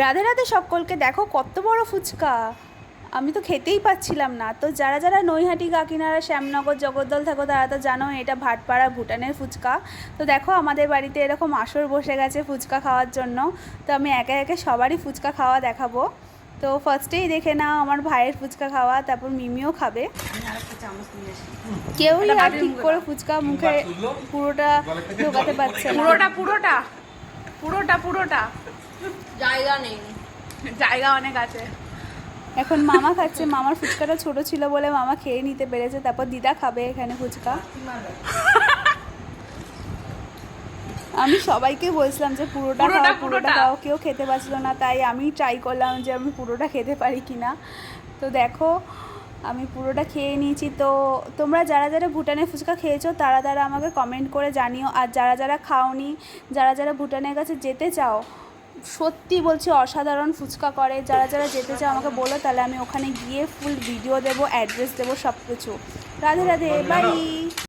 রাধে রাধে সকলকে। দেখো কত বড় ফুচকা, আমি তো খেতেই পাচ্ছিলাম না। তো যারা যারা নৈহাটি কাকিনাড়া শ্যামনগর জগদ্দল থাকো তারা তো জানো এটা ভাটপাড়া ভুটানের ফুচকা। তো দেখো আমাদের বাড়িতে এরকম আসর বসে গেছে ফুচকা খাওয়ার জন্য। তো আমি একে একে সবারই ফুচকা খাওয়া দেখাবো। তো ফার্স্টেই দেখে নাও আমার ভাইয়ের ফুচকা খাওয়া, তারপর মিমিও খাবে। কেউই আর ঠিক করে ফুচকা মুখে পুরোটা ঢোকাতে পারছে না। পুরোটা পুরোটা পুরোটা জায়গা নেই, জায়গা অনেক আছে। এখন মামা খাচ্ছে, মামার ফুচকাটা ছোট ছিল বলে মামা খেয়ে নিতে পেরেছে। তারপর দিদা খাবে এখানে ফুচকা। আমি সবাইকে বলছিলাম যে পুরোটা খাও, কেউ খেতে পারছিল না, তাই আমি ট্রাই করলাম যে আমি পুরোটা খেতে পারি কিনা। তো দেখো আমি পুরোটা খেয়ে নিয়েছি। তো তোমরা যারা যারা ভুটানের ফুচকা খেয়েছো তারা তারা আমাকে কমেন্ট করে জানিও। আর যারা যারা খাওনি, যারা যারা ভুটানের কাছে যেতে চাও, সত্যি বলছি অসাধারণ ফুচকা করে। যারা যারা যেতে চাও আমাকে বলো, তাহলে আমি ওখানে গিয়ে ফুল ভিডিও দেবো, অ্যাড্রেস দেবো, সব কিছু। রাধে রাধে, বাই।